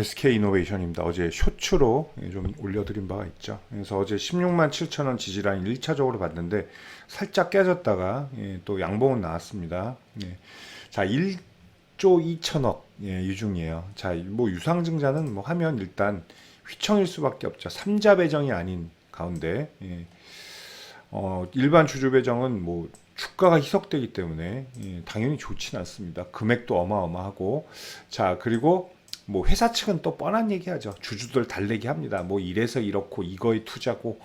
SK이노베이션입니다. 어제 쇼츠로 좀 올려드린 바가 있죠. 그래서 어제 16만 7천 원 지지라인 1차적으로 봤는데 살짝 깨졌다가 또 양봉은 나왔습니다. 자, 1조 2천억 유중이에요. 자, 뭐 유상증자는 뭐 하면 일단 휘청일 수밖에 없죠. 삼자 배정이 아닌 가운데 일반 주주 배정은 뭐 주가가 희석되기 때문에 당연히 좋지는 않습니다. 금액도 어마어마하고, 자, 그리고 뭐 회사 측은 또 뻔한 얘기하죠. 주주들 달래기 합니다. 뭐 이래서 이렇고 이거에 투자고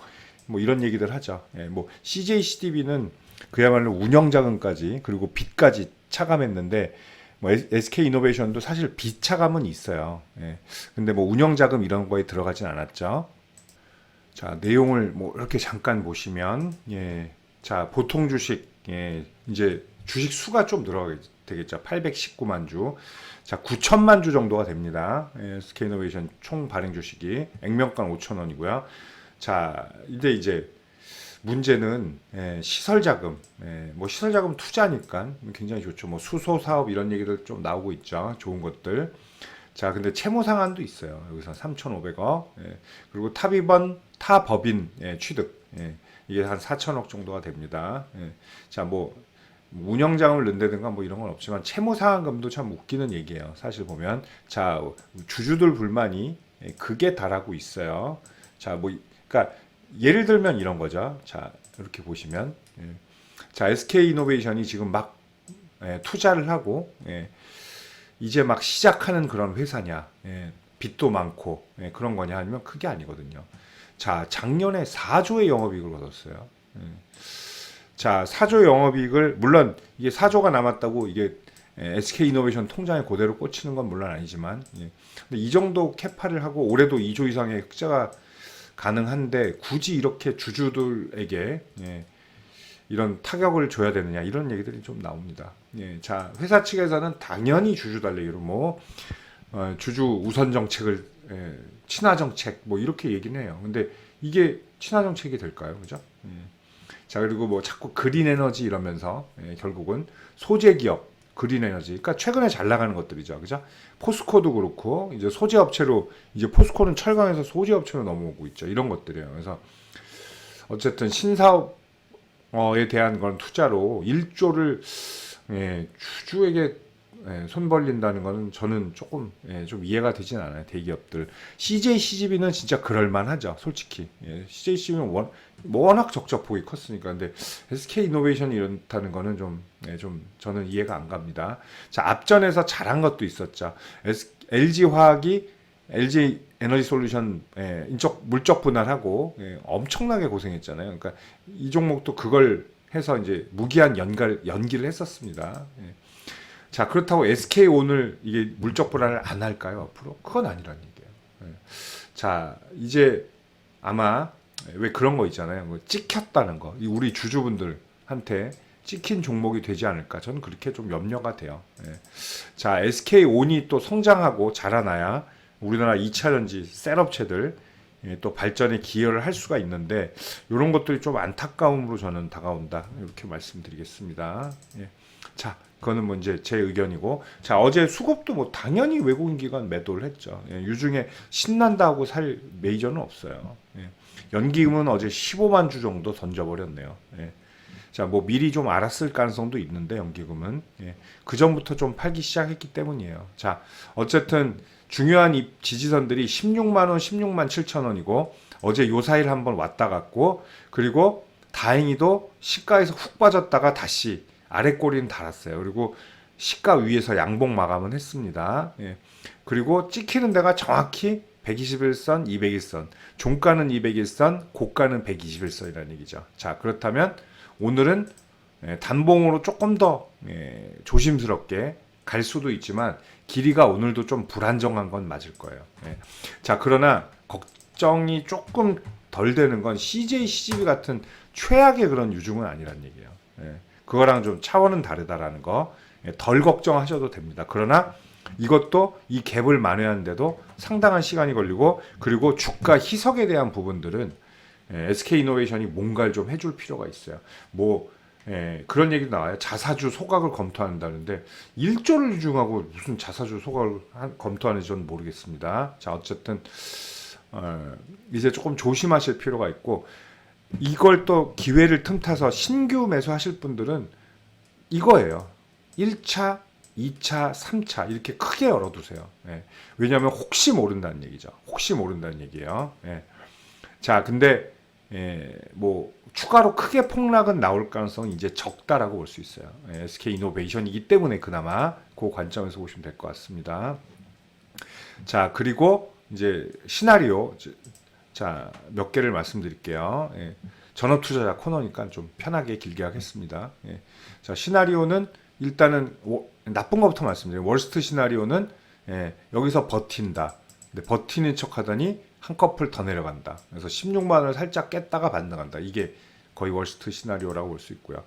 뭐 이런 얘기들 하죠. 뭐 CJCDB는 그야말로 운영 자금까지 그리고 빚까지 차감했는데, 뭐 SK이노베이션도 사실 빚 차감은 있어요. 근데 뭐 운영 자금 이런 거에 들어가진 않았죠. 자, 내용을 뭐 이렇게 잠깐 보시면, 자, 보통 주식, 이제 주식 수가 좀 늘어가게 되겠죠. 819만 주. 자, 9천만 주 정도가 됩니다. SK이노베이션 총 발행 주식이 액면가는 5천 원이고요. 자, 이제 문제는 시설 자금, 뭐 시설 자금 투자니까 굉장히 좋죠. 뭐 수소 사업 이런 얘기들 좀 나오고 있죠. 좋은 것들. 자, 근데 채무 상한도 있어요. 여기서 3,500억. 그리고 타법인 취득. 이게 한 4천억 정도가 됩니다. 자, 뭐 운영자금을 넣는다든가 뭐 이런 건 없지만 채무 상환금도 참 웃기는 얘기예요. 사실 보면, 자, 주주들 불만이 극에 달하고 있어요. 자, 뭐 그러니까 예를 들면 이런 거죠. 자, 이렇게 보시면, 자, SK이노베이션이 지금 막 투자를 하고 이제 막 시작하는 그런 회사냐, 빚도 많고 그런 거냐, 아니면 그게 아니거든요. 자, 작년에 4조의 영업이익을 얻었어요. 자, 4조 영업이익을, 물론 이게 4조가 남았다고 이게 SK이노베이션 통장에 그대로 꽂히는 건 물론 아니지만, 근데 이 정도 캐파를 하고 올해도 2조 이상의 흑자가 가능한데 굳이 이렇게 주주들에게 이런 타격을 줘야 되느냐, 이런 얘기들이 좀 나옵니다. 자, 회사 측에서는 당연히 주주 달래기로 뭐 주주 우선 정책을 친화 정책 뭐 이렇게 얘기는 해요. 근데 이게 친화 정책이 될까요, 그죠? 자, 그리고 뭐 자꾸 그린 에너지 이러면서 결국은 소재 기업 그린 에너지, 그러니까 최근에 잘 나가는 것들이죠, 그죠? 포스코도 그렇고 이제 소재 업체로, 이제 포스코는 철강에서 소재 업체로 넘어오고 있죠. 이런 것들이에요. 그래서 어쨌든 신사업에 대한 건 투자로 1조를 주주에게 손 벌린다는 거는 저는 조금 좀 이해가 되진 않아요. 대기업들. CJCGB는 진짜 그럴만하죠, 솔직히. CJCGB는 워낙 적적폭이 컸으니까. 근데 SK이노베이션이 이렇다는 거는 좀 저는 이해가 안 갑니다. 자, 앞전에서 잘한 것도 있었죠. LG화학이 LG 에너지솔루션 물적 분할하고 엄청나게 고생했잖아요. 그러니까 이 종목도 그걸 해서 이제 무기한 연기를 했었습니다. 자, 그렇다고 SK온을 이게 물적 분할을 안 할까요, 앞으로? 그건 아니라는 얘기예요. 자, 이제 아마 왜 그런 거 있잖아요. 찍혔다는 거. 우리 주주분들한테 찍힌 종목이 되지 않을까. 저는 그렇게 좀 염려가 돼요. 자, SK온이 또 성장하고 자라나야 우리나라 2차전지 셀업체들 또 발전에 기여를 할 수가 있는데, 이런 것들이 좀 안타까움으로 저는 다가온다, 이렇게 말씀드리겠습니다. 자, 그거는 뭐 이제 제 의견이고, 자, 어제 수급도 뭐 당연히 외국인 기관 매도를 했죠. 유중에 신난다고 살 메이저는 없어요. 연기금은 어제 15만 주 정도 던져버렸네요. 자, 뭐 미리 좀 알았을 가능성도 있는데, 연기금은 그 전부터 좀 팔기 시작했기 때문이에요. 자, 어쨌든 중요한 이 지지선들이 16만 원, 16만 7천 원이고, 어제 요 사이를 한번 왔다 갔고, 그리고 다행히도 시가에서 훅 빠졌다가 다시 아래 꼬리는 달았어요. 그리고 시가 위에서 양봉 마감은 했습니다. 그리고 찍히는 데가 정확히 121선, 201선, 종가는 201선, 고가는 121선이라는 얘기죠. 자, 그렇다면 오늘은 단봉으로 조금 더 조심스럽게 갈 수도 있지만, 길이가 오늘도 좀 불안정한 건 맞을 거예요. 자, 그러나 걱정이 조금 덜 되는 건 CJCGB 같은 최악의 그런 유중은 아니란 얘기예요. 그거랑 좀 차원은 다르다라는 거, 덜 걱정하셔도 됩니다. 그러나 이것도 이 갭을 만회하는데도 상당한 시간이 걸리고, 그리고 주가 희석에 대한 부분들은 SK이노베이션이 뭔가를 좀 해줄 필요가 있어요. 뭐 그런 얘기도 나와요. 자사주 소각을 검토한다는데 1조를 유증하고 무슨 자사주 소각을 검토하는지 저는 모르겠습니다. 자, 어쨌든 이제 조금 조심하실 필요가 있고, 이걸 또 기회를 틈타서 신규 매수하실 분들은 이거예요. 1차, 2차, 3차 이렇게 크게 열어두세요. 왜냐하면 혹시 모른다는 얘기죠. 혹시 모른다는 얘기예요. 자, 근데 뭐 추가로 크게 폭락은 나올 가능성이 이제 적다라고 볼 수 있어요. SK이노베이션이기 때문에 그나마 그 관점에서 보시면 될 것 같습니다. 자, 그리고 이제 시나리오, 자, 몇 개를 말씀드릴게요. 전업 투자자 코너니까 좀 편하게 길게 하겠습니다. 자, 시나리오는 일단은 나쁜 것부터 말씀드려요. 월스트 시나리오는 여기서 버틴다. 근데 버티는 척 하더니 한 커플 더 내려간다. 그래서 16만 원을 살짝 깼다가 반등한다. 이게 거의 월스트 시나리오라고 볼 수 있고요.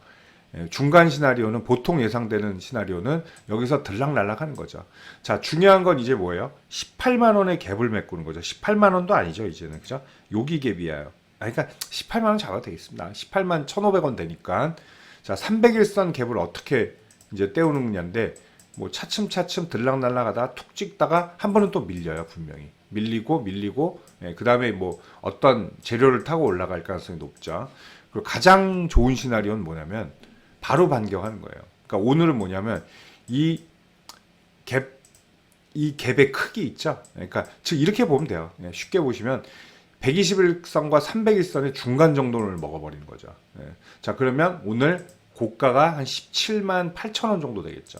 중간 시나리오는, 보통 예상되는 시나리오는 여기서 들락날락 하는 거죠. 자, 중요한 건 이제 뭐예요? 18만 원의 갭을 메꾸는 거죠. 18만 원도 아니죠, 이제는. 그죠? 여기 갭이에요. 그러니까 18만 원 잡아도 되겠습니다. 18만 1,500원 되니까. 자, 300일선 갭을 어떻게 이제 떼우느냐인데, 뭐 차츰차츰 들락날락 하다가 툭 찍다가 한 번은 또 밀려요, 분명히. 밀리고, 그 다음에 뭐 어떤 재료를 타고 올라갈 가능성이 높죠. 그리고 가장 좋은 시나리오는 뭐냐면, 바로 반격하는 거예요. 그러니까 오늘은 뭐냐면 이 갭의 크기 있죠. 그러니까 즉 이렇게 보면 돼요. 쉽게 보시면 121선과 301선의 중간 정도를 먹어버리는 거죠. 자, 그러면 오늘 고가가 한 17만 8천 원 정도 되겠죠.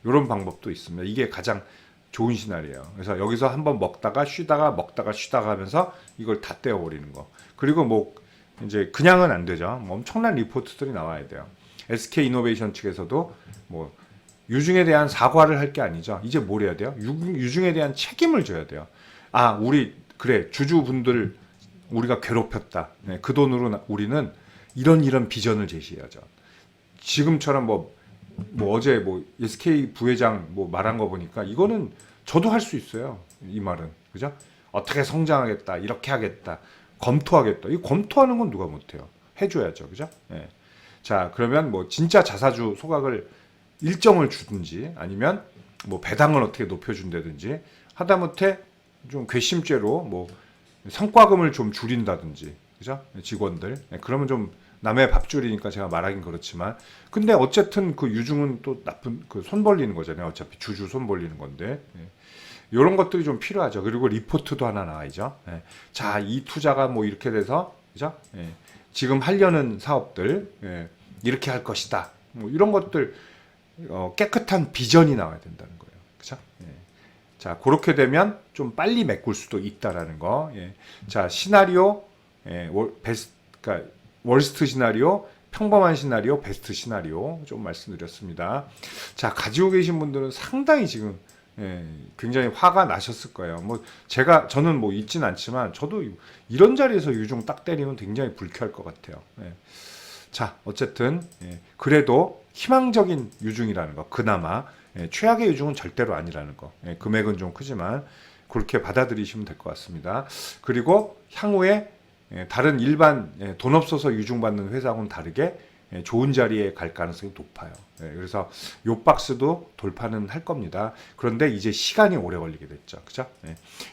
이런 방법도 있습니다. 이게 가장 좋은 시나리오예요. 그래서 여기서 한번 먹다가 쉬다가 하면서 이걸 다 떼어버리는 거. 그리고 뭐 이제 그냥은 안 되죠. 뭐 엄청난 리포트들이 나와야 돼요. SK이노베이션 측에서도 뭐 유증에 대한 사과를 할 게 아니죠. 이제 뭘 해야 돼요? 유증에 대한 책임을 져야 돼요. 아, 우리 그래, 주주분들 우리가 괴롭혔다. 그 돈으로 우리는 이런 비전을 제시해야죠. 지금처럼 뭐 어제 뭐 SK 부회장 뭐 말한 거 보니까 이거는 저도 할 수 있어요. 이 말은. 그죠? 어떻게 성장하겠다. 이렇게 하겠다. 검토하겠다. 이 검토하는 건 누가 못해요. 해줘야죠. 그죠? 자, 그러면 뭐 진짜 자사주 소각을 일정을 주든지, 아니면 뭐 배당을 어떻게 높여준다든지, 하다못해 좀 괘씸죄로 뭐 성과금을 좀 줄인다든지, 그죠? 직원들. 그러면 좀 남의 밥줄이니까 제가 말하긴 그렇지만, 근데 어쨌든 그 유증은 또 나쁜, 그 손 벌리는 거잖아요. 어차피 주주 손 벌리는 건데. 이런 것들이 좀 필요하죠. 그리고 리포트도 하나 나와야죠. 자, 이 투자가 뭐 이렇게 돼서, 그죠? 지금 하려는 사업들, 이렇게 할 것이다. 뭐 이런 것들, 깨끗한 비전이 나와야 된다는 거예요. 그죠? 자, 그렇게 되면 좀 빨리 메꿀 수도 있다라는 거. 자, 시나리오, 그러니까 월스트 시나리오, 평범한 시나리오, 베스트 시나리오 좀 말씀드렸습니다. 자, 가지고 계신 분들은 상당히 지금 굉장히 화가 나셨을 거예요. 뭐 저는 뭐 있진 않지만 저도 이런 자리에서 유중 딱 때리면 굉장히 불쾌할 것 같아요. 자, 어쨌든 그래도 희망적인 유중이라는 거, 그나마 최악의 유중은 절대로 아니라는 거. 금액은 좀 크지만 그렇게 받아들이시면 될 것 같습니다. 그리고 향후에 다른 일반 돈 없어서 유중받는 회사하고는 다르게 좋은 자리에 갈 가능성이 높아요. 그래서 요 박스도 돌파는 할 겁니다. 그런데 이제 시간이 오래 걸리게 됐죠. 그죠?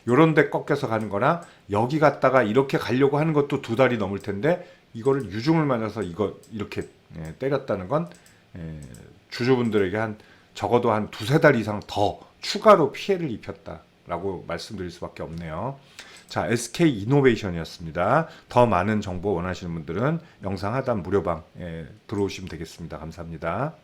요런 데 꺾여서 가는 거나 여기 갔다가 이렇게 가려고 하는 것도 2달이 넘을 텐데, 이거를 유중을 맞아서 이렇게 때렸다는 건 주주분들에게 적어도 한 2-3달 이상 더 추가로 피해를 입혔다라고 말씀드릴 수밖에 없네요. 자, SK이노베이션이었습니다. 더 많은 정보 원하시는 분들은 영상 하단 무료방에 들어오시면 되겠습니다. 감사합니다.